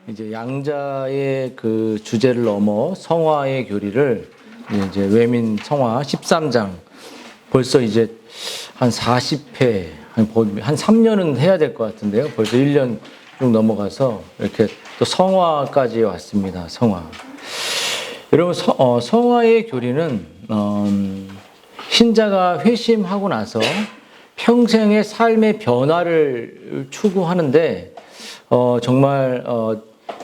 이제 양자의 그 주제를 넘어 성화의 교리를 이제 외민 성화 13장 벌써 이제 한 40회 한 3년은 해야 될 것 같은데요. 벌써 1년 좀 넘어가서 이렇게 또 성화까지 왔습니다. 성화. 여러분 성화의 교리는 신자가 회심하고 나서 평생의 삶의 변화를 추구하는데 정말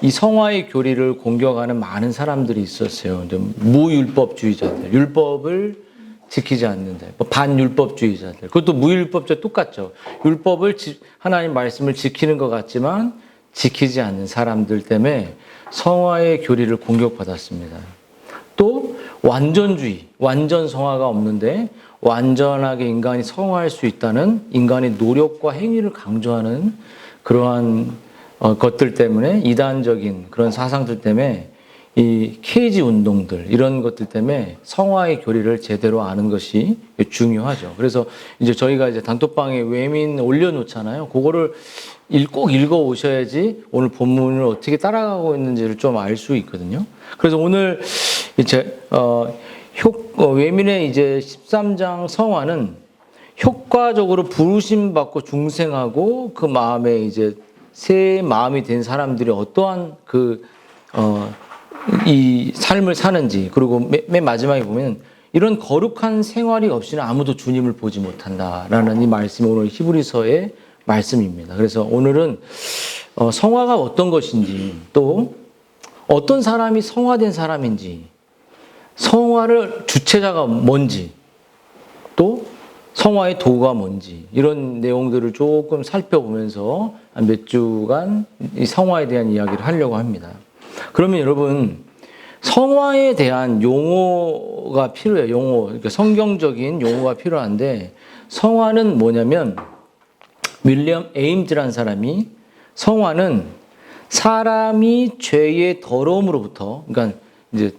이 성화의 교리를 공격하는 많은 사람들이 있었어요. 무율법주의자들, 율법을 지키지 않는다. 반율법주의자들. 그것도 무율법주의 똑같죠. 율법을 하나님 말씀을 지키는 것 같지만 지키지 않는 사람들 때문에 성화의 교리를 공격받았습니다. 또 완전주의, 완전 성화가 없는데 완전하게 인간이 성화할 수 있다는 인간의 노력과 행위를 강조하는 그러한 것들 때문에 이단적인 그런 사상들 때문에 이 케이지 운동들 이런 것들 때문에 성화의 교리를 제대로 아는 것이 중요하죠. 그래서 이제 저희가 이제 단톡방에 외민 올려놓잖아요. 그거를 꼭 읽어 오셔야지 오늘 본문을 어떻게 따라가고 있는지를 좀 알 수 있거든요. 그래서 오늘 이제 외민의 이제 13장 성화는 효과적으로 부르심 받고 중생하고 그 마음에 이제 새 마음이 된 사람들이 어떠한 이 삶을 사는지, 그리고 맨 마지막에 보면 이런 거룩한 생활이 없이는 아무도 주님을 보지 못한다라는 이 말씀이 오늘 히브리서의 말씀입니다. 그래서 오늘은 성화가 어떤 것인지, 또 어떤 사람이 성화된 사람인지, 성화를 주체자가 뭔지, 또 성화의 도가 뭔지 이런 내용들을 조금 살펴보면서 몇 주간 이 성화에 대한 이야기를 하려고 합니다. 그러면 여러분 성화에 대한 용어가 필요해요. 용어, 그러니까 성경적인 용어가 필요한데 성화는 뭐냐면 윌리엄 에임즈라는 사람이 성화는 사람이 죄의 더러움으로부터 그러니까 이제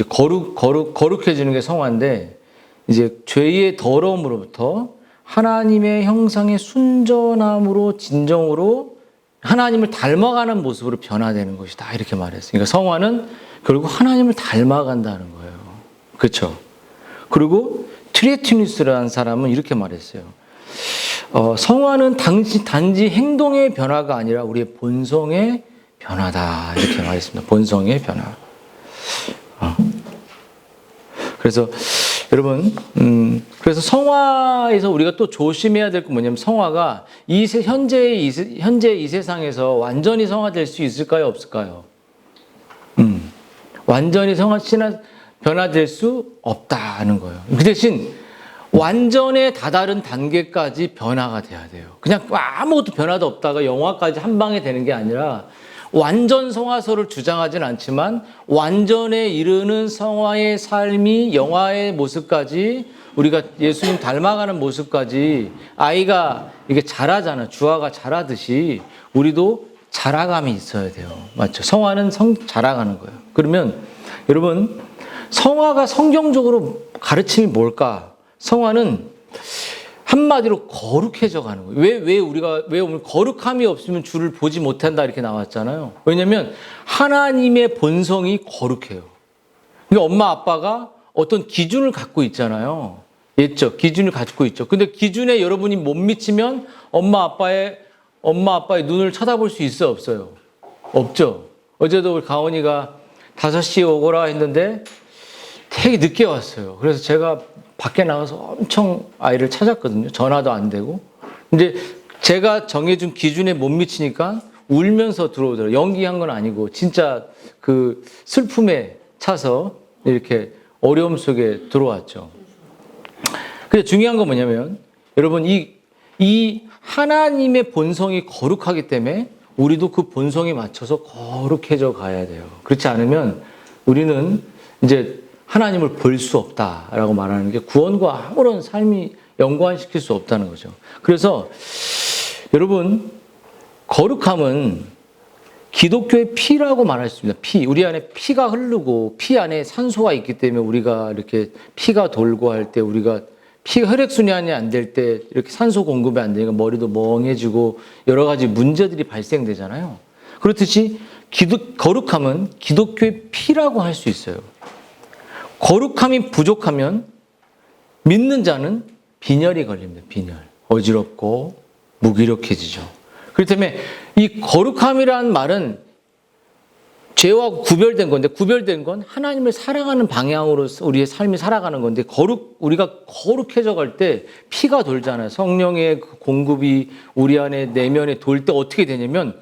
거룩해지는 게 성화인데 이제 죄의 더러움으로부터 하나님의 형상의 순전함으로 진정으로 하나님을 닮아가는 모습으로 변화되는 것이다. 이렇게 말했어요. 그러니까 성화는 결국 하나님을 닮아간다는 거예요. 그렇죠? 그리고 트레티누스라는 사람은 이렇게 말했어요. 성화는 단지 행동의 변화가 아니라 우리의 본성의 변화다. 이렇게 말했습니다. 본성의 변화. 그래서 여러분, 그래서 성화에서 우리가 또 조심해야 될 건 뭐냐면 성화가 현재 이 세상에서 완전히 성화될 수 있을까요? 없을까요? 완전히 변화될 수 없다는 거예요. 그 대신 완전에 다다른 단계까지 변화가 돼야 돼요. 그냥 아무것도 변화도 없다가 영화까지 한 방에 되는 게 아니라 완전 성화설을 주장하진 않지만 완전에 이르는 성화의 삶이 영화의 모습까지 우리가 예수님 닮아가는 모습까지 아이가 이게 자라잖아. 주아가 자라듯이 우리도 자라감이 있어야 돼요. 맞죠? 성화는 자라가는 거예요. 그러면 여러분 성화가 성경적으로 가르침이 뭘까? 성화는 한마디로 거룩해져 가는 거예요. 왜 오늘 거룩함이 없으면 주를 보지 못한다 이렇게 나왔잖아요. 왜냐하면 하나님의 본성이 거룩해요. 그러니까 엄마 아빠가 어떤 기준을 갖고 있잖아요. 있죠. 기준을 갖고 있죠. 근데 기준에 여러분이 못 미치면 엄마 아빠의 눈을 쳐다볼 수 있어요, 없어요? 없죠. 어제도 우리 가온이가 5시에 오거라 했는데 되게 늦게 왔어요. 그래서 제가 밖에 나가서 엄청 아이를 찾았거든요. 전화도 안 되고. 근데 제가 정해준 기준에 못 미치니까 울면서 들어오더라고요. 연기한 건 아니고 진짜 그 슬픔에 차서 이렇게 어려움 속에 들어왔죠. 근데 중요한 건 뭐냐면 여러분 이 하나님의 본성이 거룩하기 때문에 우리도 그 본성에 맞춰서 거룩해져 가야 돼요. 그렇지 않으면 우리는 이제 하나님을 볼 수 없다라고 말하는 게 구원과 아무런 삶이 연관시킬 수 없다는 거죠. 그래서 여러분 거룩함은 기독교의 피라고 말할 수 있습니다. 피. 우리 안에 피가 흐르고 피 안에 산소가 있기 때문에 우리가 이렇게 피가 돌고 할 때 우리가 피가 혈액순환이 안 될 때 이렇게 산소 공급이 안 되니까 머리도 멍해지고 여러 가지 문제들이 발생되잖아요. 그렇듯이 거룩함은 기독교의 피라고 할 수 있어요. 거룩함이 부족하면 믿는 자는 빈혈이 걸립니다. 빈혈. 어지럽고 무기력해지죠. 그렇기 때문에 이 거룩함이라는 말은 죄와 구별된 건데, 구별된 건 하나님을 사랑하는 방향으로 우리의 삶이 살아가는 건데, 우리가 거룩해져 갈 때 피가 돌잖아요. 성령의 그 공급이 우리 안에 내면에 돌 때 어떻게 되냐면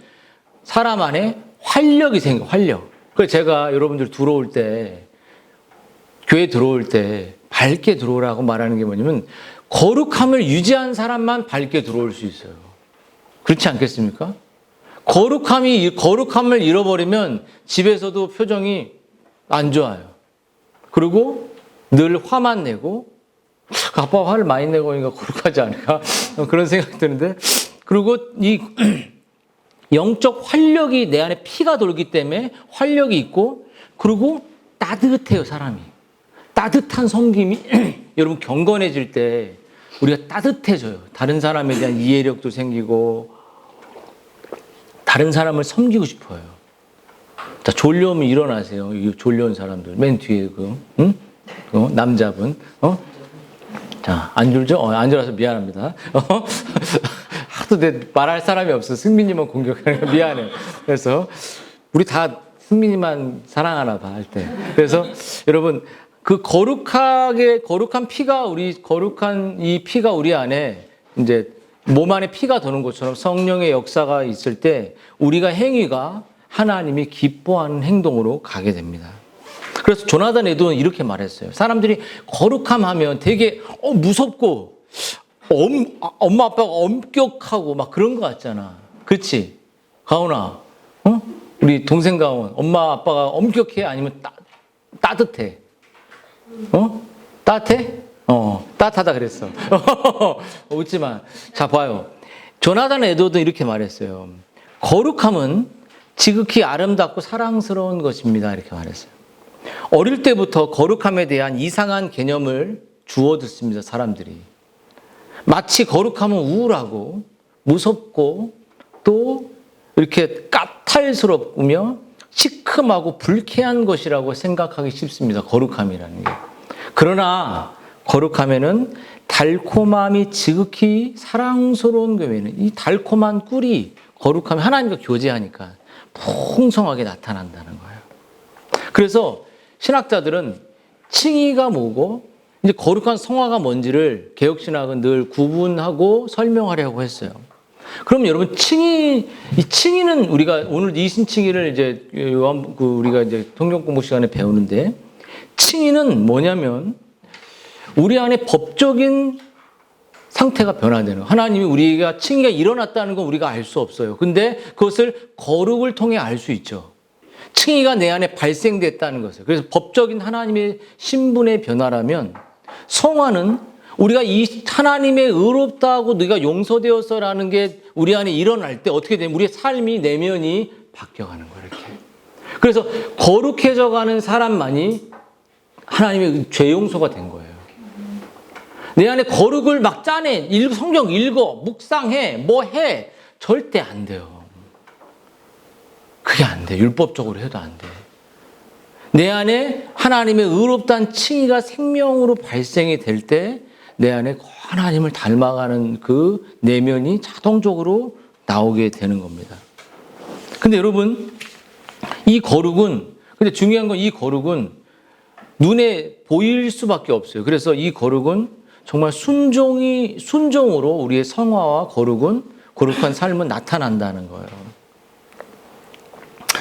사람 안에 활력이 생겨, 활력. 그래서 제가 여러분들 들어올 때, 교회 들어올 때 밝게 들어오라고 말하는 게 뭐냐면 거룩함을 유지한 사람만 밝게 들어올 수 있어요. 그렇지 않겠습니까? 거룩함을 잃어버리면 집에서도 표정이 안 좋아요. 그리고 늘 화만 내고, 아빠가 화를 많이 내고 하니까 거룩하지 않을까? 그런 생각이 드는데, 그리고 이 영적 활력이 내 안에 피가 돌기 때문에 활력이 있고, 그리고 따뜻해요, 사람이. 따뜻한 섬김이 여러분 경건해질 때 우리가 따뜻해져요. 다른 사람에 대한 이해력도 생기고 다른 사람을 섬기고 싶어요. 자, 졸려오면 일어나세요. 이 졸려온 사람들 맨 뒤에 남자분. 자, 안 졸죠? 안 졸아서 미안합니다. 하도 말할 사람이 없어. 승민이만 공격하는 거 미안해. 그래서 우리 다 승민이만 사랑하나 봐 할 때. 그래서 여러분 그 거룩한 피가 거룩한 이 피가 우리 안에 이제 몸 안에 피가 도는 것처럼 성령의 역사가 있을 때 우리가 행위가 하나님이 기뻐하는 행동으로 가게 됩니다. 그래서 조나단 에드는 이렇게 말했어요. 사람들이 거룩함 하면 되게 무섭고 엄마 아빠가 엄격하고 막 그런 거 같잖아. 그렇지? 가온아, 우리 동생 가온 엄마 아빠가 엄격해 아니면 따뜻해? 따뜻해? 따뜻하다 그랬어. 웃지 마. 자, 봐요. 조나단 에드워드는 이렇게 말했어요. 거룩함은 지극히 아름답고 사랑스러운 것입니다. 이렇게 말했어요. 어릴 때부터 거룩함에 대한 이상한 개념을 주워 듣습니다. 사람들이. 마치 거룩함은 우울하고 무섭고 또 이렇게 까탈스럽으며 시큼하고 불쾌한 것이라고 생각하기 쉽습니다. 거룩함이라는 게. 그러나 거룩함에는 달콤함이 지극히 사랑스러운 교회는 이 달콤한 꿀이 거룩함이 하나님과 교제하니까 풍성하게 나타난다는 거예요. 그래서 신학자들은 칭의가 뭐고 이제 거룩한 성화가 뭔지를 개혁신학은 늘 구분하고 설명하려고 했어요. 그럼 여러분 이 칭의는 우리가 오늘 이신칭의를 이제 우리가 이제 성경 공부 시간에 배우는데 칭의는 뭐냐면 우리 안에 법적인 상태가 변화되는 하나님이 우리가 칭의가 일어났다는 건 우리가 알 수 없어요. 근데 그것을 거룩을 통해 알 수 있죠. 칭의가 내 안에 발생됐다는 것을. 그래서 법적인 하나님의 신분의 변화라면 성화는 우리가 이 하나님의 의롭다고 네가 용서되었어라는 게 우리 안에 일어날 때 어떻게 되면 우리의 삶이 내면이 바뀌어가는 거예요. 이렇게. 그래서 거룩해져 가는 사람만이 하나님의 죄 용서가 된 거예요. 내 안에 거룩을 막 짜내, 성경 읽어, 묵상해, 뭐 해. 절대 안 돼요. 그게 안 돼. 율법적으로 해도 안 돼. 내 안에 하나님의 의롭다는 칭의가 생명으로 발생이 될 때 내 안에 하나님을 닮아가는 그 내면이 자동적으로 나오게 되는 겁니다. 근데 여러분, 근데 중요한 건 이 거룩은 눈에 보일 수밖에 없어요. 그래서 이 거룩은 정말 순종으로 우리의 성화와 거룩한 삶은 나타난다는 거예요.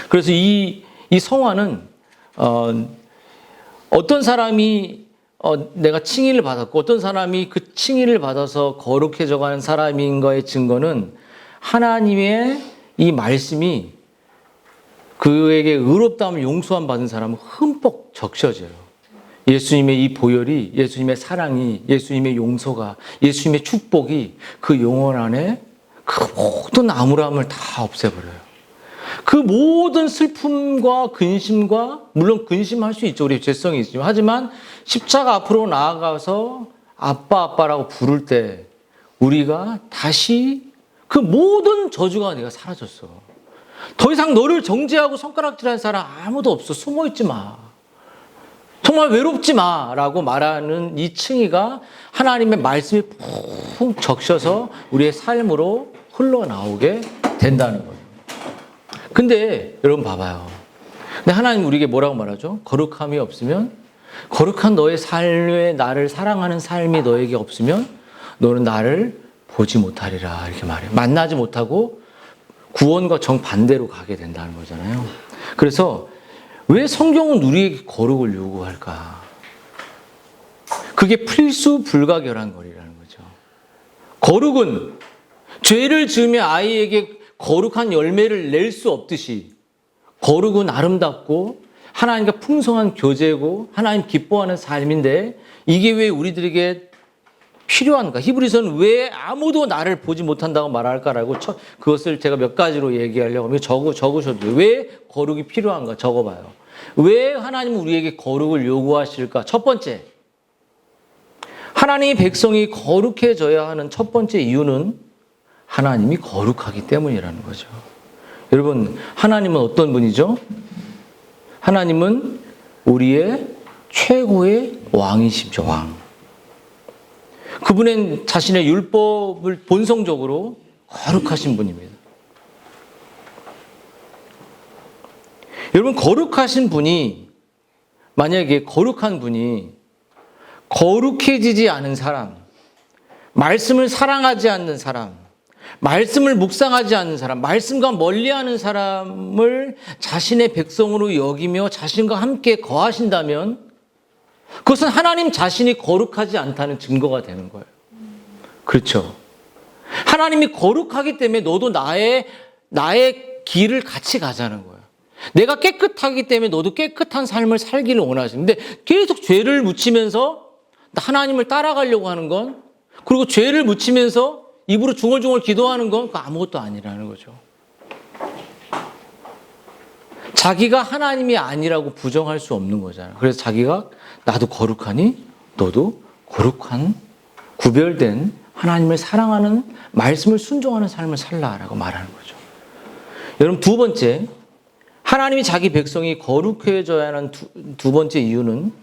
그래서 이 성화는, 어떤 사람이 내가 칭의를 받았고 어떤 사람이 그 칭의를 받아서 거룩해져 가는 사람인 거의 증거는 하나님의 이 말씀이 그에게 의롭다함을 용서함 받은 사람은 흠뻑 적셔져요. 예수님의 이 보혈이, 예수님의 사랑이, 예수님의 용서가, 예수님의 축복이 그 영혼 안에 그 모든 암울함을 다 없애버려요. 그 모든 슬픔과 근심과, 물론 근심할 수 있죠. 우리 죄성이 있지만. 하지만 십자가 앞으로 나아가서 아빠라고 부를 때 우리가 다시 그 모든 저주가 내가 사라졌어. 더 이상 너를 정죄하고 손가락질하는 사람 아무도 없어. 숨어있지 마. 정말 외롭지 마. 라고 말하는 이 층이가 하나님의 말씀이 푹 적셔서 우리의 삶으로 흘러나오게 된다는 거예요. 근데 여러분 봐봐요. 근데 하나님 우리에게 뭐라고 말하죠? 거룩함이 없으면, 거룩한 너의 삶에 나를 사랑하는 삶이 너에게 없으면 너는 나를 보지 못하리라 이렇게 말해요. 만나지 못하고 구원과 정반대로 가게 된다는 거잖아요. 그래서 왜 성경은 우리에게 거룩을 요구할까? 그게 필수 불가결한 거리라는 거죠. 거룩은 죄를 지으며 아이에게 거룩한 열매를 낼 수 없듯이 거룩은 아름답고 하나님과 풍성한 교제고 하나님 기뻐하는 삶인데 이게 왜 우리들에게 필요한가? 히브리서는 왜 아무도 나를 보지 못한다고 말할까라고 그것을 제가 몇 가지로 얘기하려고 하면 적으셔도 돼요. 왜 거룩이 필요한가? 적어봐요. 왜 하나님은 우리에게 거룩을 요구하실까? 첫 번째, 하나님의 백성이 거룩해져야 하는 첫 번째 이유는 하나님이 거룩하기 때문이라는 거죠. 여러분, 하나님은 어떤 분이죠? 하나님은 우리의 최고의 왕이십니다. 왕. 그분은 자신의 율법을 본성적으로 거룩하신 분입니다. 여러분, 거룩하신 분이, 만약에 거룩한 분이 거룩해지지 않은 사람, 말씀을 사랑하지 않는 사람, 말씀을 묵상하지 않는 사람, 말씀과 멀리하는 사람을 자신의 백성으로 여기며 자신과 함께 거하신다면 그것은 하나님 자신이 거룩하지 않다는 증거가 되는 거예요. 그렇죠? 하나님이 거룩하기 때문에 너도 나의 길을 같이 가자는 거예요. 내가 깨끗하기 때문에 너도 깨끗한 삶을 살기를 원하시는데 계속 죄를 묻히면서 하나님을 따라가려고 하는 건, 그리고 죄를 묻히면서 입으로 중얼중얼 기도하는 건 그거 아무것도 아니라는 거죠. 자기가 하나님이 아니라고 부정할 수 없는 거잖아요. 그래서 자기가 나도 거룩하니 너도 거룩한 구별된 하나님을 사랑하는 말씀을 순종하는 삶을 살라라고 말하는 거죠. 여러분, 두 번째, 하나님이 자기 백성이 거룩해져야 하는 두 번째 이유는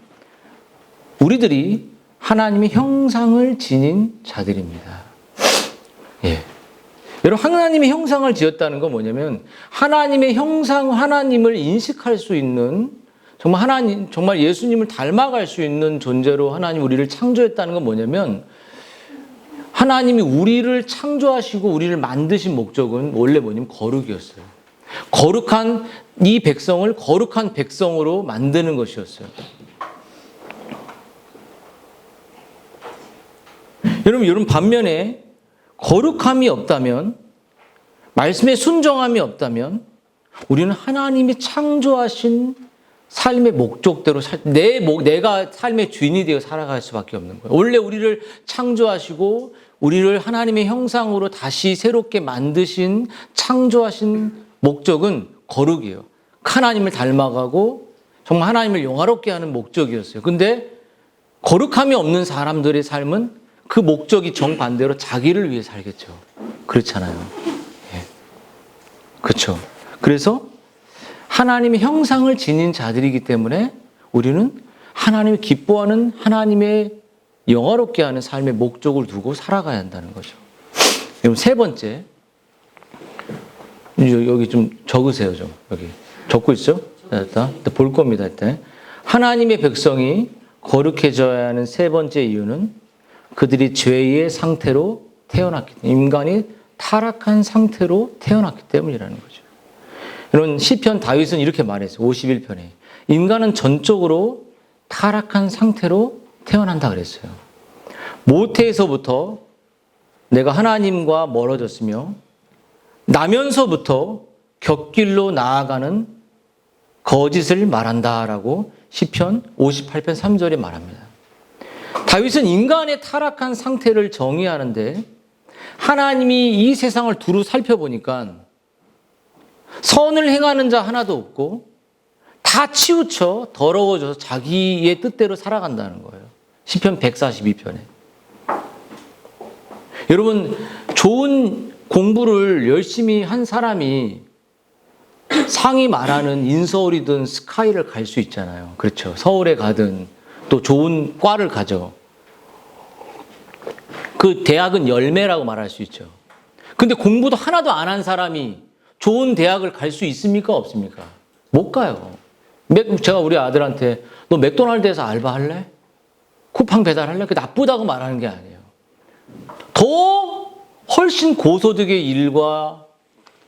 우리들이 하나님의 형상을 지닌 자들입니다. 예. 여러분, 하나님의 형상을 지었다는 건 뭐냐면 하나님의 형상, 하나님을 인식할 수 있는, 정말 하나님, 정말 예수님을 닮아갈 수 있는 존재로 하나님 우리를 창조했다는 건 뭐냐면 하나님이 우리를 창조하시고 우리를 만드신 목적은 원래 뭐냐면 거룩이었어요. 거룩한 이 백성을 거룩한 백성으로 만드는 것이었어요. 여러분 반면에 거룩함이 없다면, 말씀에 순종함이 없다면 우리는 하나님이 창조하신 삶의 목적대로 내가 삶의 주인이 되어 살아갈 수밖에 없는 거예요. 원래 우리를 창조하시고 우리를 하나님의 형상으로 다시 새롭게 만드신, 창조하신 목적은 거룩이에요. 하나님을 닮아가고 정말 하나님을 영화롭게 하는 목적이었어요. 근데 거룩함이 없는 사람들의 삶은 그 목적이 정반대로 자기를 위해 살겠죠. 그렇잖아요. 예. 그렇죠. 그래서 하나님의 형상을 지닌 자들이기 때문에 우리는 하나님을 기뻐하는, 하나님의 영화롭게 하는 삶의 목적을 두고 살아가야 한다는 거죠. 그럼 세 번째, 여기 좀 적으세요. 좀 여기 적고 있죠? 일단 볼 겁니다. 일단 하나님의 백성이 거룩해져야 하는 세 번째 이유는 그들이 죄의 상태로 태어났기 때문에, 인간이 타락한 상태로 태어났기 때문이라는 거죠. 이런 시편 다윗은 이렇게 말했어요. 51편에 인간은 전적으로 타락한 상태로 태어난다 그랬어요. 모태에서부터 내가 하나님과 멀어졌으며 나면서부터 곁길로 나아가는 거짓을 말한다라고 시편 58편 3절에 말합니다. 다윗은 인간의 타락한 상태를 정의하는데 하나님이 이 세상을 두루 살펴보니까 선을 행하는 자 하나도 없고 다 치우쳐 더러워져서 자기의 뜻대로 살아간다는 거예요. 시편 142편에. 여러분, 좋은 공부를 열심히 한 사람이 상이 말하는 인서울이든 스카이를 갈 수 있잖아요. 그렇죠. 서울에 가든 또 좋은 과를 가죠. 그 대학은 열매라고 말할 수 있죠. 근데 공부도 하나도 안 한 사람이 좋은 대학을 갈 수 있습니까? 없습니까? 못 가요. 제가 우리 아들한테 너 맥도날드에서 알바할래? 쿠팡 배달할래? 그 나쁘다고 말하는 게 아니에요. 더 훨씬 고소득의 일과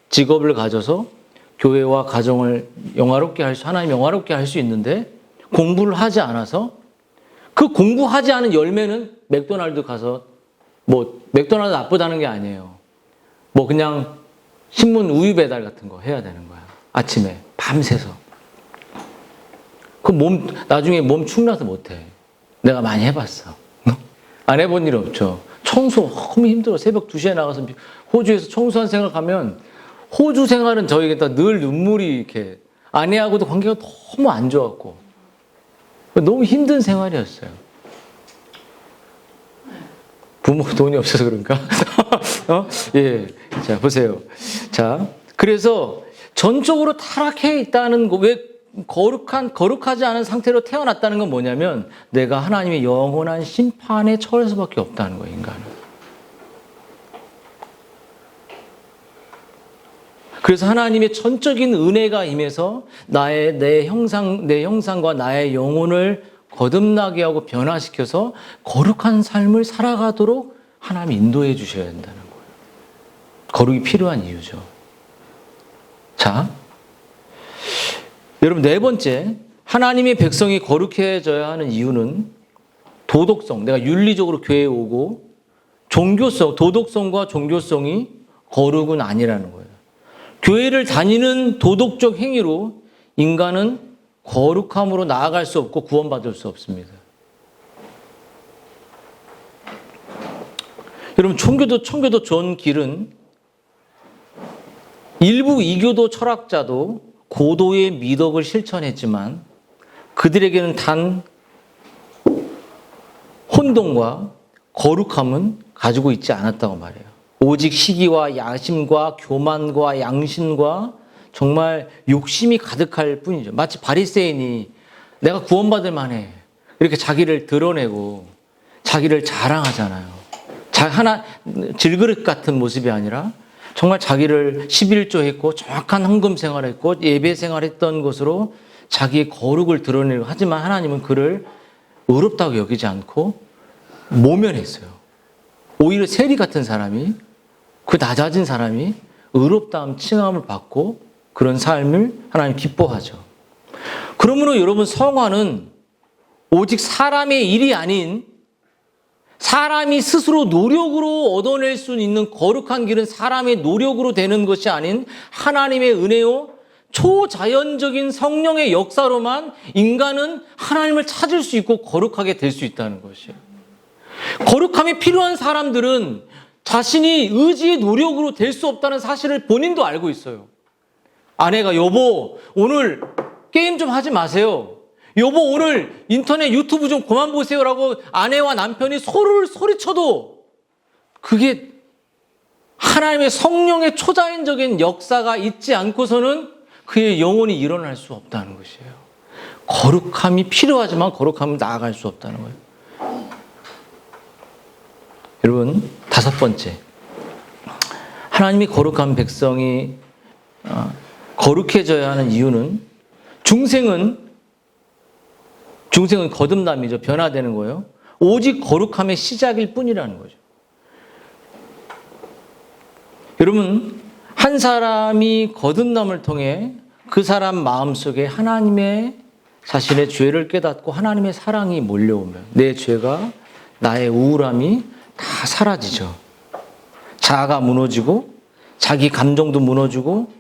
직업을 가져서 교회와 가정을 하나님 영화롭게 할 수 있는데 공부를 하지 않아서 그 공부하지 않은 열매는 맥도날드 가서 뭐 맥도날드 나쁘다는 게 아니에요. 뭐 그냥 신문 우유 배달 같은 거 해야 되는 거야. 아침에 밤새서. 그 나중에 몸 축나서 못해. 내가 많이 해봤어. 안 해본 일 없죠. 청소 너무 힘들어. 새벽 2시에 나가서 호주에서 청소한 생각하면 호주 생활은 저에게 늘 눈물이 이렇게 아내하고도 관계가 너무 안 좋았고 너무 힘든 생활이었어요. 부모 돈이 없어서 그런가? 예. 자, 보세요. 자, 그래서 전적으로 타락해 있다는 거, 왜 거룩하지 않은 상태로 태어났다는 건 뭐냐면 내가 하나님의 영원한 심판에 처할 수밖에 없다는 거예요, 인간은. 그래서 하나님의 전적인 은혜가 임해서 내 형상과 나의 영혼을 거듭나게 하고 변화시켜서 거룩한 삶을 살아가도록 하나님이 인도해 주셔야 된다는 거예요. 거룩이 필요한 이유죠. 자, 여러분 네 번째, 하나님의 백성이 거룩해져야 하는 이유는 도덕성, 내가 윤리적으로 교회에 오고 도덕성과 종교성이 거룩은 아니라는 거예요. 교회를 다니는 도덕적 행위로 인간은 거룩함으로 나아갈 수 없고 구원받을 수 없습니다. 여러분 청교도 존 길은 일부 이교도 철학자도 고도의 미덕을 실천했지만 그들에게는 단 혼돈과 거룩함은 가지고 있지 않았다고 말해요. 오직 시기와 야심과 교만과 양심과 정말 욕심이 가득할 뿐이죠. 마치 바리새인이 내가 구원받을 만해 이렇게 자기를 드러내고 자기를 자랑하잖아요. 질그릇 같은 모습이 아니라 정말 자기를 11조 했고 정확한 헌금 생활했고 예배 생활했던 것으로 자기의 거룩을 드러내고 하지만 하나님은 그를 의롭다고 여기지 않고 모면했어요. 오히려 세리 같은 사람이 그 낮아진 사람이 의롭다함 칭함을 받고 그런 삶을 하나님 기뻐하죠. 그러므로 여러분 성화는 오직 사람의 일이 아닌 사람이 스스로 노력으로 얻어낼 수 있는 거룩한 길은 사람의 노력으로 되는 것이 아닌 하나님의 은혜요 초자연적인 성령의 역사로만 인간은 하나님을 찾을 수 있고 거룩하게 될 수 있다는 것이에요. 거룩함이 필요한 사람들은 자신이 의지의 노력으로 될 수 없다는 사실을 본인도 알고 있어요. 아내가 여보 오늘 게임 좀 하지 마세요. 여보 오늘 인터넷 유튜브 좀 그만 보세요라고 아내와 남편이 서로를 소리쳐도 그게 하나님의 성령의 초자연적인 역사가 있지 않고서는 그의 영혼이 일어날 수 없다는 것이에요. 거룩함이 필요하지만 거룩함을 나아갈 수 없다는 거예요. 여러분 다섯 번째, 하나님이 거룩한 백성이 거룩해져야 하는 이유는 중생은 거듭남이죠. 변화되는 거예요. 오직 거룩함의 시작일 뿐이라는 거죠. 여러분 한 사람이 거듭남을 통해 그 사람 마음속에 하나님의 자신의 죄를 깨닫고 하나님의 사랑이 몰려오면 내 죄가 나의 우울함이 다 사라지죠. 자아가 무너지고 자기 감정도 무너지고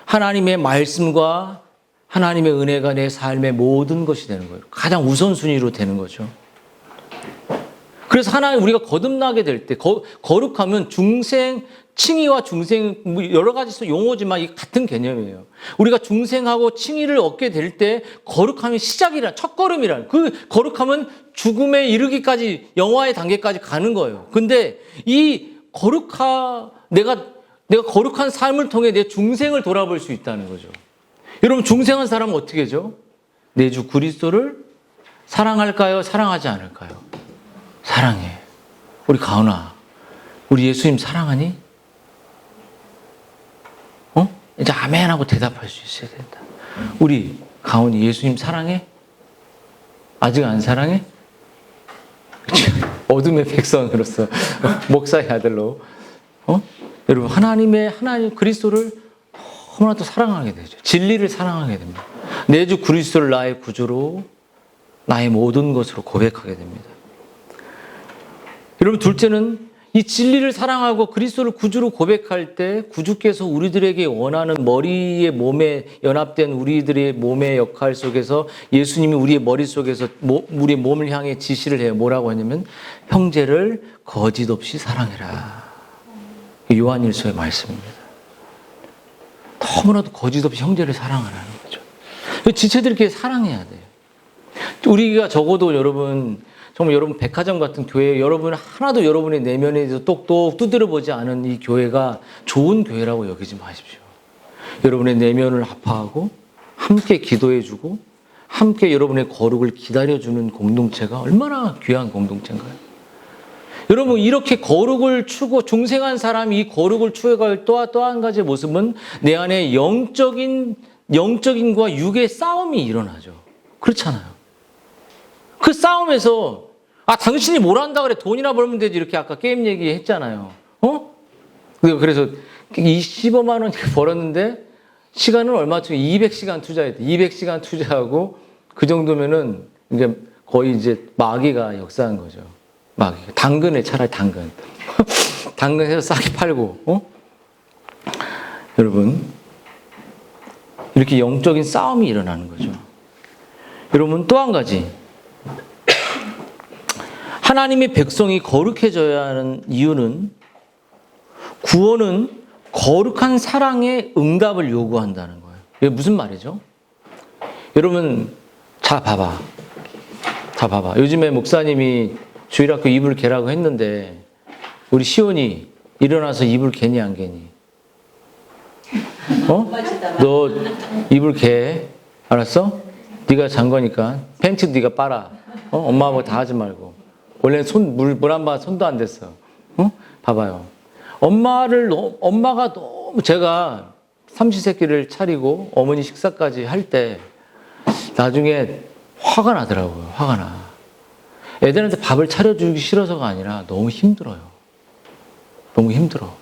하나님의 말씀과 하나님의 은혜가 내 삶의 모든 것이 되는 거예요. 가장 우선순위로 되는 거죠. 그래서 하나님 우리가 거듭나게 될 때 거룩하면 칭의와 중생 여러 가지 용어지만 이 같은 개념이에요. 우리가 중생하고 칭의를 얻게 될 때 거룩함이 시작이라 첫걸음이라 그 거룩함은 죽음에 이르기까지 영화의 단계까지 가는 거예요. 근데 이 내가 내가 거룩한 삶을 통해 내 중생을 돌아볼 수 있다는 거죠. 여러분, 중생한 사람은 어떻게 하죠? 내 주 그리스도를 사랑할까요? 사랑하지 않을까요? 사랑해. 우리 가은아, 우리 예수님 사랑하니? 이제 아멘 하고 대답할 수 있어야 된다. 우리 가은이 예수님 사랑해? 아직 안 사랑해? 어둠의 백성으로서 목사의 아들로 여러분, 하나님 그리스도를 너무나도 사랑하게 되죠. 진리를 사랑하게 됩니다. 내 주 그리스도를 나의 구주로, 나의 모든 것으로 고백하게 됩니다. 여러분, 둘째는 이 진리를 사랑하고 그리스도를 구주로 고백할 때 구주께서 우리들에게 원하는 머리의 몸에 연합된 우리들의 몸의 역할 속에서 예수님이 우리의 머릿속에서 우리의 몸을 향해 지시를 해요. 뭐라고 하냐면 형제를 거짓 없이 사랑해라. 요한일서의 말씀입니다. 너무나도 거짓 없이 형제를 사랑하라는 거죠. 지체들끼리 사랑해야 돼요. 우리가 적어도 여러분, 정말 여러분 백화점 같은 교회, 여러분 하나도 여러분의 내면에 똑똑 두드려보지 않은 이 교회가 좋은 교회라고 여기지 마십시오. 여러분의 내면을 아파하고 함께 기도해주고 함께 여러분의 거룩을 기다려주는 공동체가 얼마나 귀한 공동체인가요? 여러분, 이렇게 거룩을 추구, 중생한 사람이 이 거룩을 추구할 또 한 가지 모습은 내 안에 영적인과 육의 싸움이 일어나죠. 그렇잖아요. 그 싸움에서 당신이 뭘 한다 그래? 돈이나 벌면 되지. 이렇게 아까 게임 얘기했잖아요. 그래서 15만 원 벌었는데 시간은 얼마쯤 200시간 투자했대. 200시간 투자하고 그 정도면은 이게 거의 이제 마귀가 역사한 거죠. 마귀가. 당근에 차라리 당근. 당근해서 싸게 팔고, 여러분, 이렇게 영적인 싸움이 일어나는 거죠. 여러분, 또 한 가지. 하나님의 백성이 거룩해져야 하는 이유는 구원은 거룩한 사랑의 응답을 요구한다는 거예요. 이게 무슨 말이죠? 여러분, 자 봐봐. 요즘에 목사님이 주일학교 이불 개라고 했는데 우리 시온이 일어나서 이불 개니 안 개니? 너 이불 개? 알았어? 네가 잔 거니까 팬티도 네가 빨아. 엄마하고 다 하지 말고. 원래는 물 한 번 손도 안 댔어. 봐봐요. 엄마가 너무 제가 삼시세끼를 차리고 어머니 식사까지 할 때 나중에 화가 나더라고요. 화가 나. 애들한테 밥을 차려주기 싫어서가 아니라 너무 힘들어요. 너무 힘들어.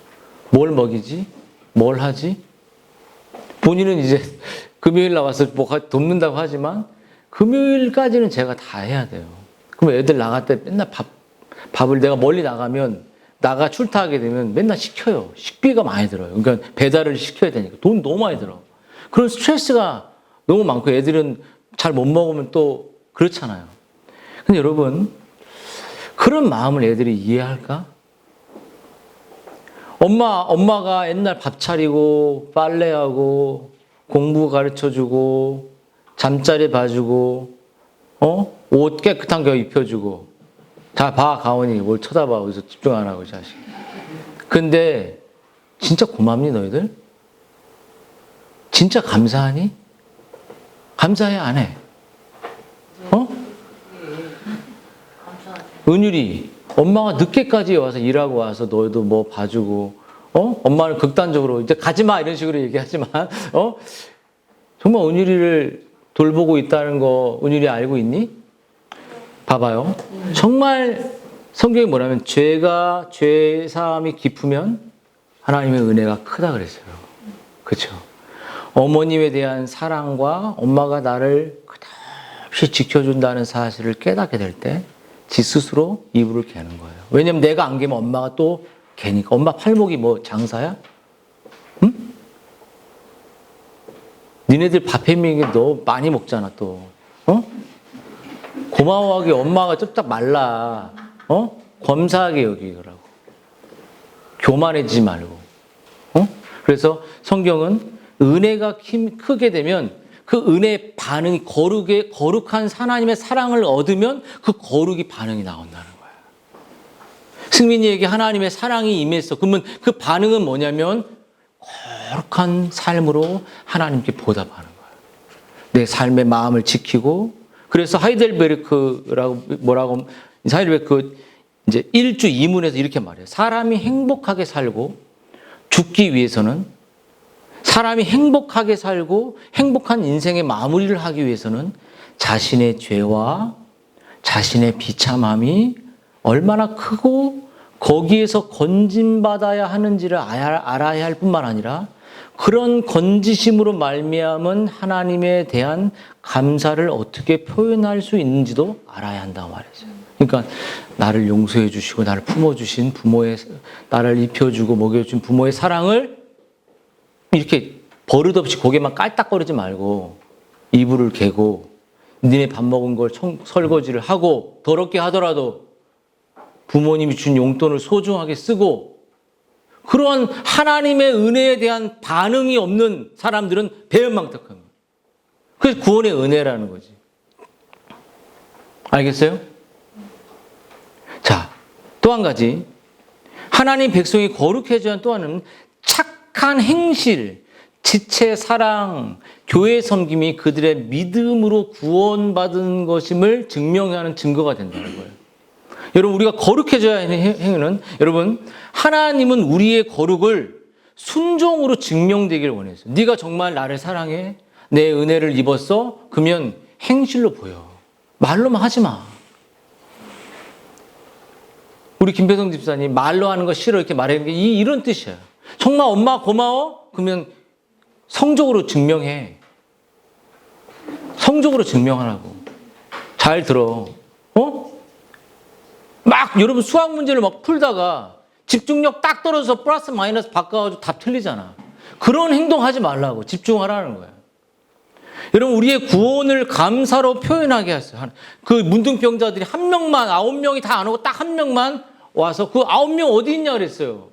뭘 먹이지? 뭘 하지? 본인은 이제 금요일 나와서 뭐 돕는다고 하지만 금요일까지는 제가 다 해야 돼요. 그럼 애들 나갈 때 맨날 밥을 내가 멀리 나가면 나가 출타하게 되면 맨날 시켜요. 식비가 많이 들어요. 그러니까 배달을 시켜야 되니까 돈 너무 많이 들어. 그런 스트레스가 너무 많고 애들은 잘 못 먹으면 또 그렇잖아요. 근데 여러분, 그런 마음을 애들이 이해할까? 엄마가 옛날 밥 차리고 빨래하고 공부 가르쳐주고 잠자리 봐주고 옷 깨끗한 거 입혀주고 다 봐, 가온이 뭘 쳐다봐. 거기서 집중 안 하고 자식. 근데 진짜 고맙니 너희들? 진짜 감사하니? 감사해 안 해? 은율이 엄마가 늦게까지 와서 일하고 와서 너희도 뭐 봐주고 엄마는 극단적으로 이제 가지마 이런 식으로 얘기하지만 정말 은율이를 돌보고 있다는 거 은율이 알고 있니? 봐봐요. 정말 성경이 뭐냐면 죄 사함이 깊으면 하나님의 은혜가 크다 그랬어요. 그렇죠? 어머님에 대한 사랑과 엄마가 나를 끝없이 지켜준다는 사실을 깨닫게 될 때 지 스스로 이불을 개는 거예요. 왜냐면 내가 안 개면 엄마가 또 개니까. 엄마 팔목이 뭐 장사야? 응? 니네들 밥 해먹이 너 많이 먹잖아 또. 고마워하게 엄마가 쩍쩍 말라. 검사하게 여기라고. 교만해지지 말고. 그래서 성경은 은혜가 크게 되면 그 은혜의 반응이 거룩한 하나님의 사랑을 얻으면 그 거룩이 반응이 나온다는 거예요. 승민이에게 하나님의 사랑이 임했어. 그러면 그 반응은 뭐냐면 거룩한 삶으로 하나님께 보답하는 거예요. 내 삶의 마음을 지키고, 그래서 하이델베르크 이제 1주 2문에서 이렇게 말해요. 사람이 행복하게 살고 죽기 위해서는, 사람이 행복하게 살고 행복한 인생의 마무리를 하기 위해서는 자신의 죄와 자신의 비참함이 얼마나 크고 거기에서 건진받아야 하는지를 알아야 할 뿐만 아니라 그런 건지심으로 말미암은 하나님에 대한 감사를 어떻게 표현할 수 있는지도 알아야 한다고 말이죠. 그러니까 나를 용서해 주시고 나를 품어주신 부모의, 나를 입혀주고 먹여준 부모의 사랑을 이렇게 버릇없이 고개만 깔딱거리지 말고 이불을 개고 니네 밥 먹은 걸 설거지를 하고 더럽게 하더라도 부모님이 준 용돈을 소중하게 쓰고, 그러한 하나님의 은혜에 대한 반응이 없는 사람들은 배은망덕한 거예요. 그래서 구원의 은혜라는 거지. 알겠어요? 자, 또 한 가지. 하나님 백성이 거룩해져야 하는 또 하나는 착한 행실, 지체, 사랑, 교회 섬김이 그들의 믿음으로 구원받은 것임을 증명하는 증거가 된다는 거예요. 여러분, 우리가 거룩해져야 하는 행위는, 여러분, 하나님은 우리의 거룩을 순종으로 증명되기를 원했어요. 네가 정말 나를 사랑해? 내 은혜를 입었어? 그러면 행실로 보여. 말로만 하지 마. 우리 김배성 집사님 말로 하는 거 싫어 이렇게 말하는 게 이런 뜻이야. 정말 엄마 고마워? 그러면 성적으로 증명해. 성적으로 증명하라고. 잘 들어. 막 여러분 수학 문제를 막 풀다가 집중력 딱 떨어져서 플러스 마이너스 바꿔가지고 답 틀리잖아. 그런 행동하지 말라고. 집중하라는 거야. 여러분, 우리의 구원을 감사로 표현하게 했어요. 그 문둥병자들이 한 명만, 9명이 다 안 오고 딱 한 명만 와서, 그 9명 어디 있냐 그랬어요.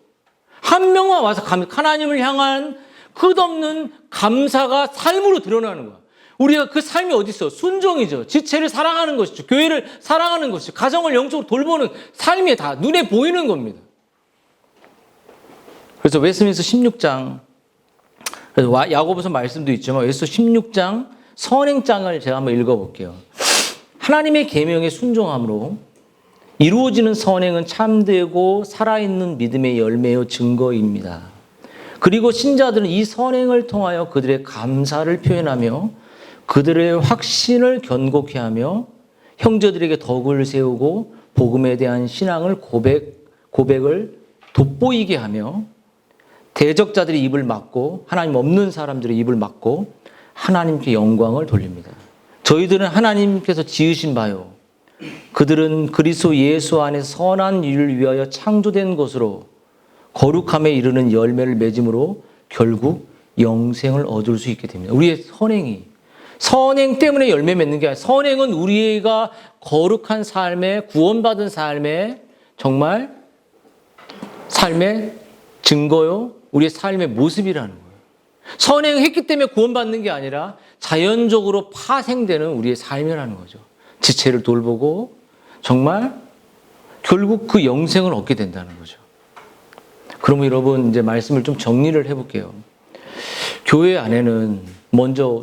한 명만 와서 하나님을 향한 끝없는 감사가 삶으로 드러나는 거야. 우리가 그 삶이 어디 있어? 순종이죠. 지체를 사랑하는 것이죠. 교회를 사랑하는 것이죠. 가정을 영적으로 돌보는 삶이 다 눈에 보이는 겁니다. 그래서 웨스민스터 16장, 그래서 야고보서 말씀도 있지만 웨스민스터 16장 선행장을 제가 한번 읽어볼게요. 하나님의 계명에 순종함으로 이루어지는 선행은 참되고 살아있는 믿음의 열매요 증거입니다. 그리고 신자들은 이 선행을 통하여 그들의 감사를 표현하며 그들의 확신을 견고케 하며 형제들에게 덕을 세우고 복음에 대한 신앙을 고백을 돋보이게 하며 대적자들의 입을 막고 하나님 없는 사람들의 입을 막고 하나님께 영광을 돌립니다. 저희들은 하나님께서 지으신 바요. 그들은 그리스도 예수 안에서 선한 일을 위하여 창조된 것으로 거룩함에 이르는 열매를 맺음으로 결국 영생을 얻을 수 있게 됩니다. 우리의 선행 때문에 열매 맺는 게 아니라 선행은 우리가 거룩한 삶에 구원받은 삶에 정말 삶의 증거요. 우리의 삶의 모습이라는 거예요. 선행했기 때문에 구원받는 게 아니라 자연적으로 파생되는 우리의 삶이라는 거죠. 지체를 돌보고 정말 결국 그 영생을 얻게 된다는 거죠. 그러면 여러분 이제 말씀을 좀 정리를 해볼게요. 교회 안에는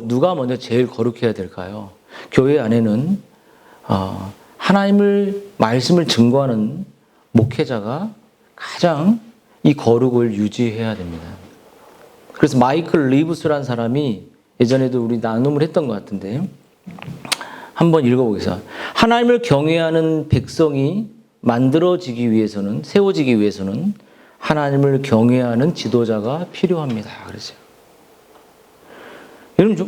누가 먼저 제일 거룩해야 될까요? 교회 안에는 하나님을 말씀을 증거하는 목회자가 가장 이 거룩을 유지해야 됩니다. 그래서 마이클 리브스라는 사람이 예전에도 우리 나눔을 했던 것 같은데 한번 읽어보겠습니다. 하나님을 경외하는 백성이 세워지기 위해서는 하나님을 경외하는 지도자가 필요합니다. 그랬어요.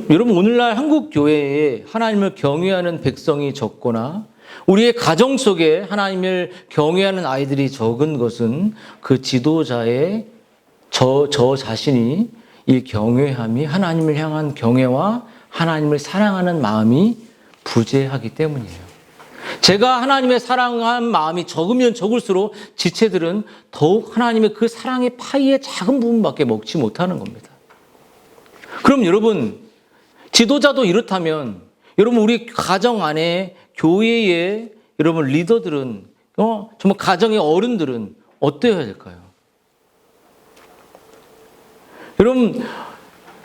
여러분 오늘날 한국 교회에 하나님을 경외하는 백성이 적거나 우리의 가정 속에 하나님을 경외하는 아이들이 적은 것은 그 지도자의 저 자신이 이 경외함이 하나님을 향한 경외와 하나님을 사랑하는 마음이 부재하기 때문이에요. 제가 하나님의 사랑한 마음이 적으면 적을수록 지체들은 더욱 하나님의 그 사랑의 파이의 작은 부분밖에 먹지 못하는 겁니다. 그럼 여러분, 지도자도 이렇다면 여러분 우리 가정 안에 교회의 여러분 리더들은 정말 가정의 어른들은 어때야 될까요? 여러분,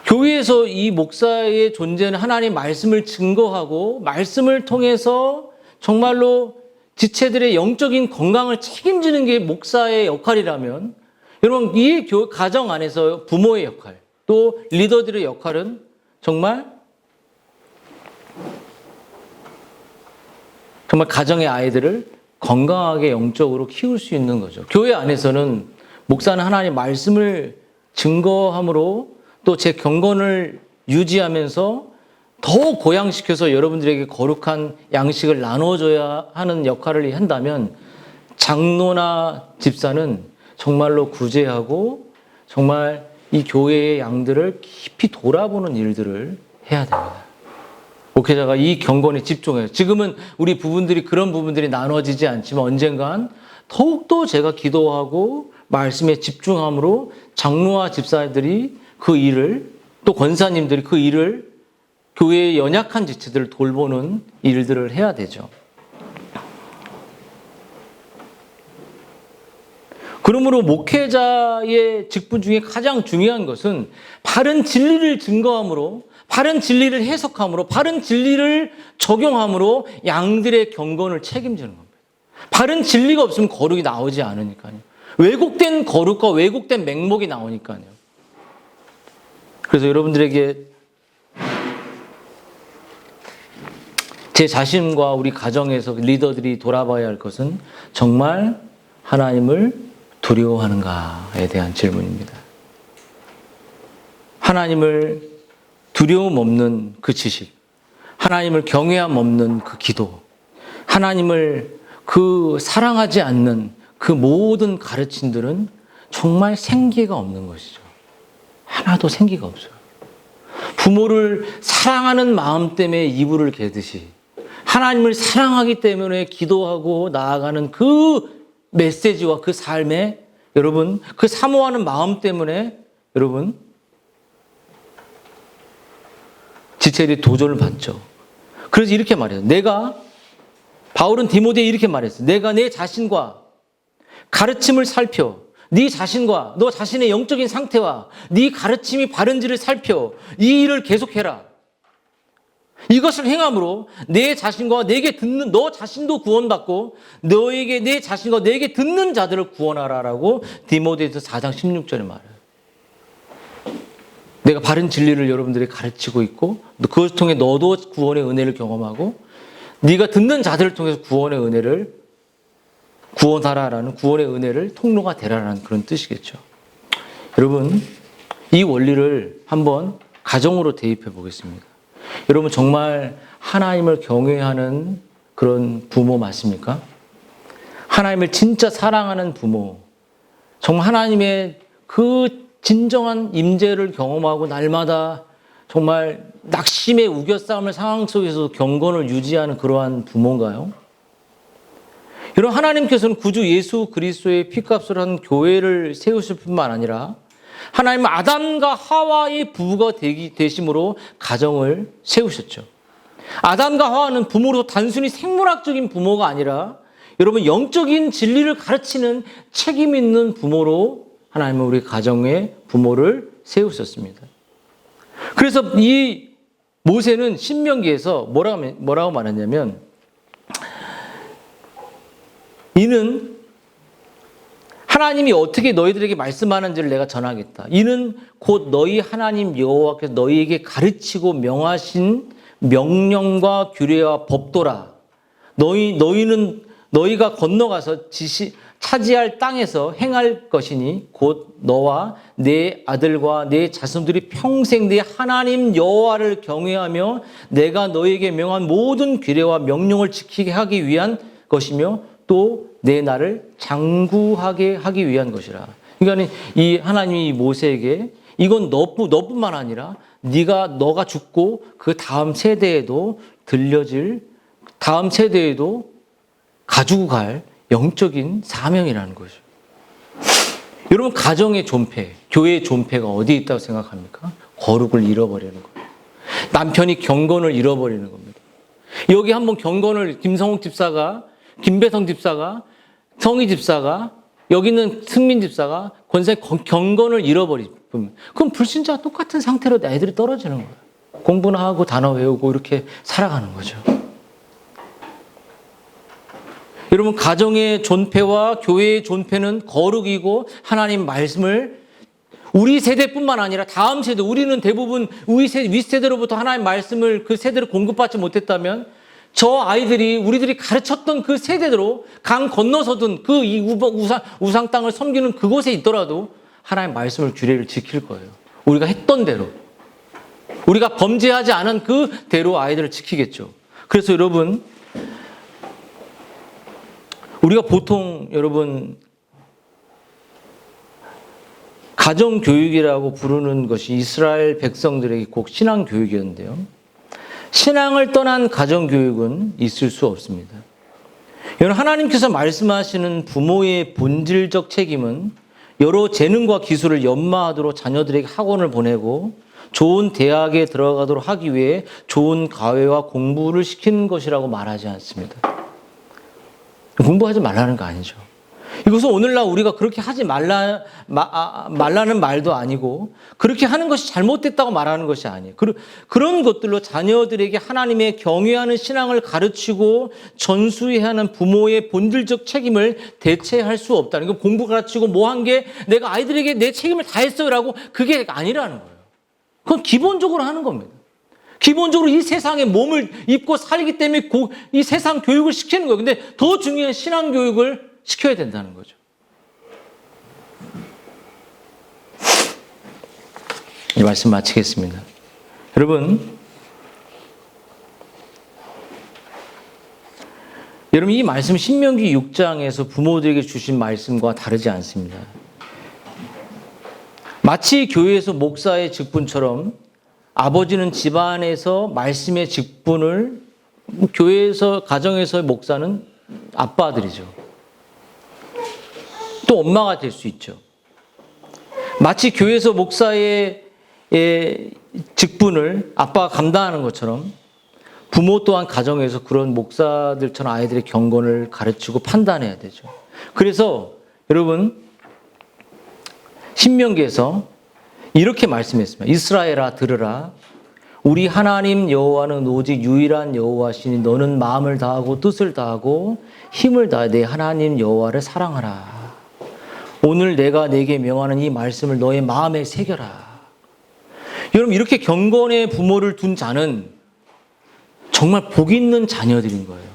교회에서 이 목사의 존재는 하나님 말씀을 증거하고 말씀을 통해서 정말로 지체들의 영적인 건강을 책임지는 게 목사의 역할이라면, 여러분, 이 가정 안에서 부모의 역할, 또 리더들의 역할은 정말 가정의 아이들을 건강하게 영적으로 키울 수 있는 거죠. 교회 안에서는 목사는 하나님 말씀을 증거함으로 또 제 경건을 유지하면서 더 고양시켜서 여러분들에게 거룩한 양식을 나눠줘야 하는 역할을 한다면, 장로나 집사는 정말로 구제하고 정말 이 교회의 양들을 깊이 돌아보는 일들을 해야 됩니다. 목회자가 이 경건에 집중해요. 지금은 우리 부분들이 그런 부분들이 나눠지지 않지만 언젠간 더욱더 제가 기도하고 말씀에 집중함으로 장로와 집사들이 그 일을, 또 권사님들이 그 일을, 교회의 연약한 지체들을 돌보는 일들을 해야 되죠. 그러므로 목회자의 직분 중에 가장 중요한 것은 바른 진리를 증거함으로, 바른 진리를 해석함으로, 바른 진리를 적용함으로 양들의 경건을 책임지는 겁니다. 바른 진리가 없으면 거룩이 나오지 않으니까요. 왜곡된 거룩과 왜곡된 맹목이 나오니까요. 그래서 여러분들에게 제 자신과 우리 가정에서 리더들이 돌아봐야 할 것은 정말 하나님을 두려워하는가에 대한 질문입니다. 하나님을 두려움 없는 그 지식, 하나님을 경외함 없는 그 기도, 하나님을 그 사랑하지 않는 그 모든 가르침들은 정말 생기가 없는 것이죠. 하나도 생기가 없어요. 부모를 사랑하는 마음 때문에 이불을 개듯이 하나님을 사랑하기 때문에 기도하고 나아가는 그 메시지와 그 삶에, 여러분, 그 사모하는 마음 때문에 여러분 지체들이 도전을 받죠. 그래서 이렇게 말해요. 바울은 디모데에 이렇게 말했어요. 내가 내 자신과 가르침을 살펴, 네 자신과 너 자신의 영적인 상태와 네 가르침이 바른지를 살펴 이 일을 계속해라. 이것을 행함으로 내 자신과 내게 듣는 너 자신도 구원받고 너에게 내 자신과 내게 듣는 자들을 구원하라라고 디모데에서 4장 16절에 말해요. 내가 바른 진리를 여러분들이 가르치고 있고 그것을 통해 너도 구원의 은혜를 경험하고 네가 듣는 자들을 통해서 구원의 은혜를 구원하라라는 구원의 은혜를 통로가 되라라는 그런 뜻이겠죠. 여러분, 이 원리를 한번 가정으로 대입해 보겠습니다. 여러분, 정말 하나님을 경외하는 그런 부모 맞습니까? 하나님을 진짜 사랑하는 부모, 정말 하나님의 그 진정한 임재를 경험하고 날마다 정말 낙심의 우겨싸움을 상황 속에서 경건을 유지하는 그러한 부모인가요? 여러분, 하나님께서는 구주 예수 그리스도의 피값을 한 교회를 세우실 뿐만 아니라 하나님은 아담과 하와의 부부가 되심으로 가정을 세우셨죠. 아담과 하와는 부모로 단순히 생물학적인 부모가 아니라 여러분 영적인 진리를 가르치는 책임 있는 부모로 하나님은 우리 가정의 부모를 세우셨습니다. 그래서 이 모세는 신명기에서 뭐라고 말했냐면 이는 하나님이 어떻게 너희들에게 말씀하는지를 내가 전하겠다. 이는 곧 너희 하나님 여호와께서 너희에게 가르치고 명하신 명령과 규례와 법도라. 너희는 너희가 건너가서 차지할 땅에서 행할 것이니 곧 너와 내 아들과 내 자손들이 평생 내 하나님 여호와를 경외하며 내가 너희에게 명한 모든 규례와 명령을 지키게 하기 위한 것이며 또 내 나를 장구하게 하기 위한 것이라. 그러니까 이 하나님이 모세에게 이건 너뿐만 아니라 너가 죽고 그 다음 세대에도 다음 세대에도 가지고 갈 영적인 사명이라는 거죠. 여러분, 가정의 존폐, 교회의 존폐가 어디에 있다고 생각합니까? 거룩을 잃어버리는 거예요. 남편이 경건을 잃어버리는 겁니다. 여기 한번 경건을 김성욱 집사가, 김배성 집사가, 성희 집사가, 여기 있는 승민 집사가 권사의 경건을 잃어버립니다. 보면. 그럼 불신자와 똑같은 상태로 애들이 떨어지는 거예요. 공부나 하고 단어 외우고 이렇게 살아가는 거죠. 여러분, 가정의 존폐와 교회의 존폐는 거룩이고 하나님 말씀을 우리 세대뿐만 아니라 다음 세대, 우리는 대부분 윗세대로부터 하나님 말씀을 그 세대로 공급받지 못했다면 저 아이들이 우리들이 가르쳤던 그 세대대로 강 건너서든 그 우상 땅을 섬기는 그곳에 있더라도 하나님 말씀을 규례를 지킬 거예요. 우리가 했던 대로. 우리가 범죄하지 않은 그 대로 아이들을 지키겠죠. 그래서 여러분, 우리가 보통 여러분 가정교육이라고 부르는 것이 이스라엘 백성들에게 꼭 신앙교육이었는데요. 신앙을 떠난 가정교육은 있을 수 없습니다. 여러분, 하나님께서 말씀하시는 부모의 본질적 책임은 여러 재능과 기술을 연마하도록 자녀들에게 학원을 보내고 좋은 대학에 들어가도록 하기 위해 좋은 과외와 공부를 시키는 것이라고 말하지 않습니다. 공부하지 말라는 거 아니죠. 이것은 오늘날 우리가 그렇게 하지 말라는 말도 아니고 그렇게 하는 것이 잘못됐다고 말하는 것이 아니에요. 그런 것들로 자녀들에게 하나님의 경외하는 신앙을 가르치고 전수해야 하는 부모의 본질적 책임을 대체할 수 없다는 거. 공부 가르치고 뭐 한 게 내가 아이들에게 내 책임을 다했어요라고 그게 아니라는 거예요. 그건 기본적으로 하는 겁니다. 기본적으로 이 세상에 몸을 입고 살기 때문에 이 세상 교육을 시키는 거예요. 근데 더 중요한 신앙 교육을 시켜야 된다는 거죠. 이 말씀 마치겠습니다. 여러분 이 말씀 신명기 6장에서 부모들에게 주신 말씀과 다르지 않습니다. 마치 교회에서 목사의 직분처럼 아버지는 집안에서 말씀의 직분을, 교회에서 가정에서의 목사는 아빠들이죠. 또 엄마가 될 수 있죠. 마치 교회에서 목사의 직분을 아빠가 감당하는 것처럼 부모 또한 가정에서 그런 목사들처럼 아이들의 경건을 가르치고 판단해야 되죠. 그래서 여러분 신명기에서 이렇게 말씀했습니다. 이스라엘아 들으라. 우리 하나님 여호와는 오직 유일한 여호와시니 너는 마음을 다하고 뜻을 다하고 힘을 다해 내 하나님 여호와를 사랑하라. 오늘 내가 내게 명하는 이 말씀을 너의 마음에 새겨라. 여러분 이렇게 경건의 부모를 둔 자는 정말 복 있는 자녀들인 거예요.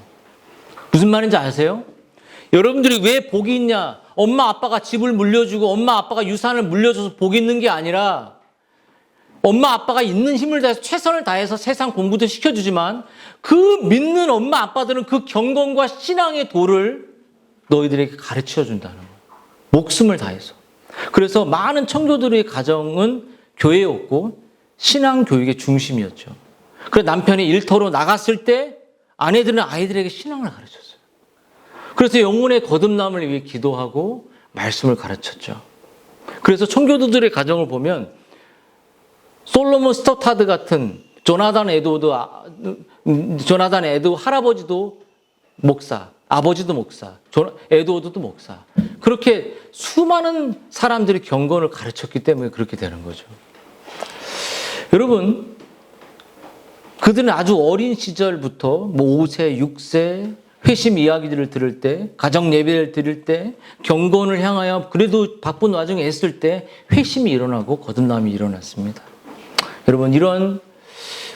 무슨 말인지 아세요? 여러분들이 왜 복이 있냐? 엄마 아빠가 집을 물려주고 엄마 아빠가 유산을 물려줘서 복이 있는 게 아니라 엄마 아빠가 있는 힘을 다해서 최선을 다해서 세상 공부도 시켜주지만 그 믿는 엄마 아빠들은 그 경건과 신앙의 도를 너희들에게 가르쳐준다는 거예요. 목숨을 다해서. 그래서 많은 청교도의 가정은 교회였고 신앙 교육의 중심이었죠. 그래서 남편이 일터로 나갔을 때 아내들은 아이들에게 신앙을 가르쳤어요. 그래서 영혼의 거듭남을 위해 기도하고 말씀을 가르쳤죠. 그래서 청교도들의 가정을 보면 솔로몬 스토타드 같은 조나단 에드워드 할아버지도 목사, 아버지도 목사, 에드워드도 목사. 그렇게 수많은 사람들이 경건을 가르쳤기 때문에 그렇게 되는 거죠. 여러분, 그들은 아주 어린 시절부터 5세, 6세 회심 이야기들을 들을 때, 가정 예배를 드릴 때, 경건을 향하여 그래도 바쁜 와중에 애쓸 때 회심이 일어나고 거듭남이 일어났습니다. 여러분, 이런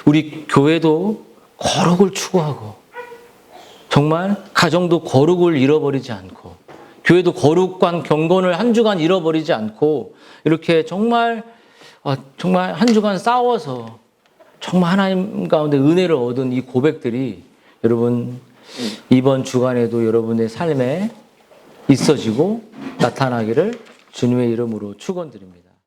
우리 교회도 거룩을 추구하고 정말 가정도 거룩을 잃어버리지 않고 교회도 거룩과 경건을 한 주간 잃어버리지 않고 이렇게 정말 한 주간 싸워서 정말 하나님 가운데 은혜를 얻은 이 고백들이 여러분 이번 주간에도 여러분의 삶에 있어지고 나타나기를 주님의 이름으로 축원드립니다.